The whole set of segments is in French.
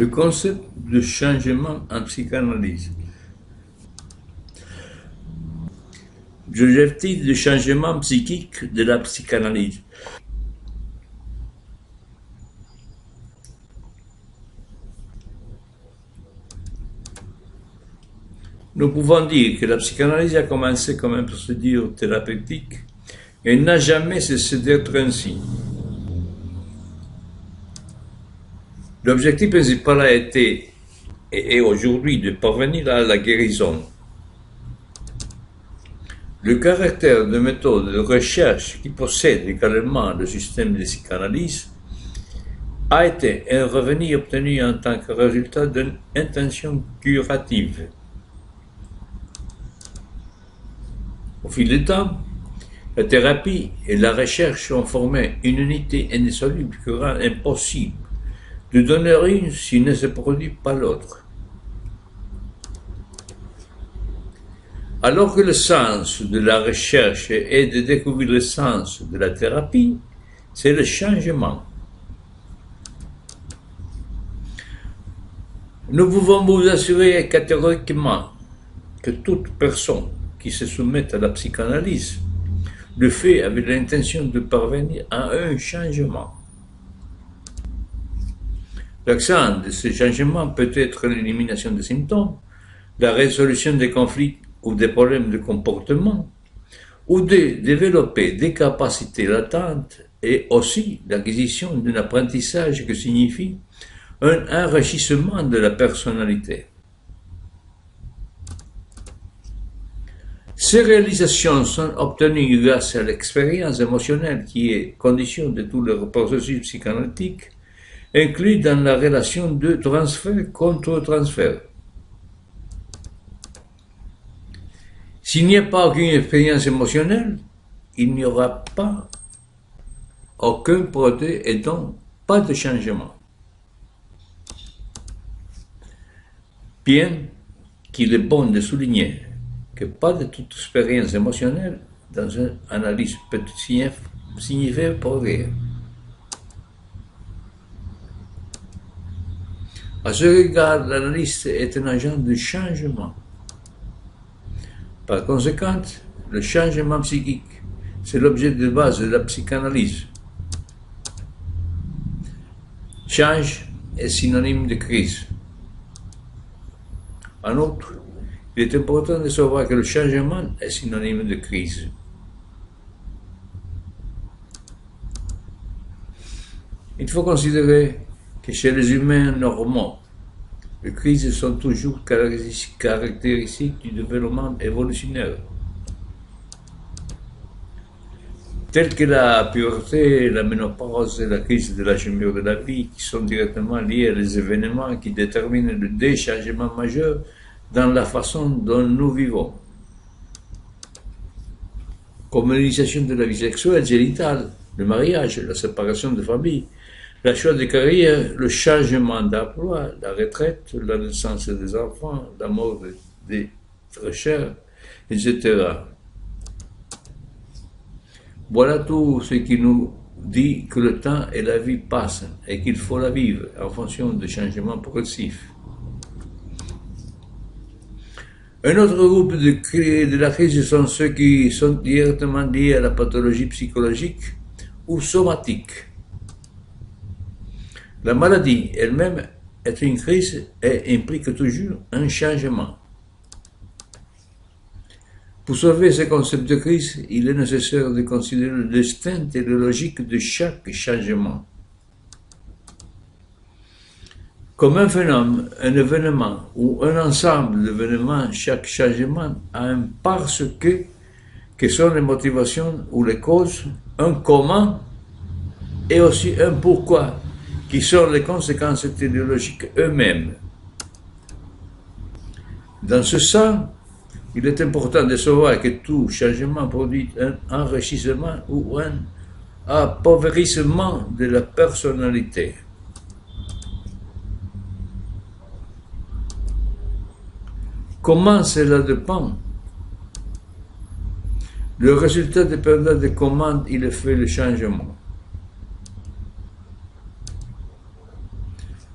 Le concept de changement en psychanalyse. L'objectif de changement psychique de la psychanalyse. Nous pouvons dire que la psychanalyse a commencé comme une procédure thérapeutique et n'a jamais cessé d'être ainsi. L'objectif principal a été et est aujourd'hui de parvenir à la guérison. Le caractère de méthode de recherche qui possède également le système de psychanalyse a été un revenu obtenu en tant que résultat d'une intention curative. Au fil du temps, la thérapie et la recherche ont formé une unité indissoluble qui rend impossible de donner une si ne se produit pas l'autre. Alors que le sens de la recherche est de découvrir le sens de la thérapie, c'est le changement. Nous pouvons vous assurer catégoriquement que toute personne qui se soumet à la psychanalyse le fait avec l'intention de parvenir à un changement. L'accent de ce changement peut être l'élimination des symptômes, la résolution des conflits ou des problèmes de comportement, ou de développer des capacités latentes et aussi l'acquisition d'un apprentissage qui signifie un enrichissement de la personnalité. Ces réalisations sont obtenues grâce à l'expérience émotionnelle qui est condition de tout le processus psychanalytique, inclus dans la relation de transfert contre transfert. S'il n'y a pas aucune expérience émotionnelle, il n'y aura pas aucun progrès et donc pas de changement. Bien qu'il est bon de souligner que pas de toute expérience émotionnelle dans une analyse peut signifier progrès. À ce regard, l'analyste est un agent de changement. Par conséquent, le changement psychique, c'est l'objet de base de la psychanalyse. Change est synonyme de crise. En outre, il est important de savoir que le changement est synonyme de crise. Il faut considérer que chez les humains normaux, les crises sont toujours caractéristiques du développement évolutionnaire. Telles que la puberté, la ménopause et la crise de l'âge mûr de la vie, qui sont directement liées aux événements qui déterminent des changements majeurs dans la façon dont nous vivons. Comme l'initiation de la vie sexuelle, génitale, le mariage, la séparation de famille, la choix de carrière, le changement d'emploi, la retraite, la naissance des enfants, la mort des très chers, etc. Voilà tout ce qui nous dit que le temps et la vie passent et qu'il faut la vivre en fonction de changements progressifs. Un autre groupe de la crise sont ceux qui sont directement liés à la pathologie psychologique ou somatique. La maladie elle-même est une crise et implique toujours un changement. Pour sauver ce concept de crise, il est nécessaire de considérer le destin et la logique de chaque changement. Comme un phénomène, un événement ou un ensemble d'événements, chaque changement a un parce que sont les motivations ou les causes, un comment et aussi un pourquoi, qui sont les conséquences téléologiques eux-mêmes. Dans ce sens, il est important de savoir que tout changement produit un enrichissement ou un appauvrissement de la personnalité. Comment cela dépend? Le résultat dépendra de comment il fait le changement.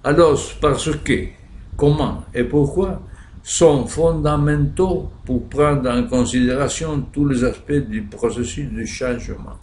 Alors, parce que, comment et pourquoi sont fondamentaux pour prendre en considération tous les aspects du processus de changement.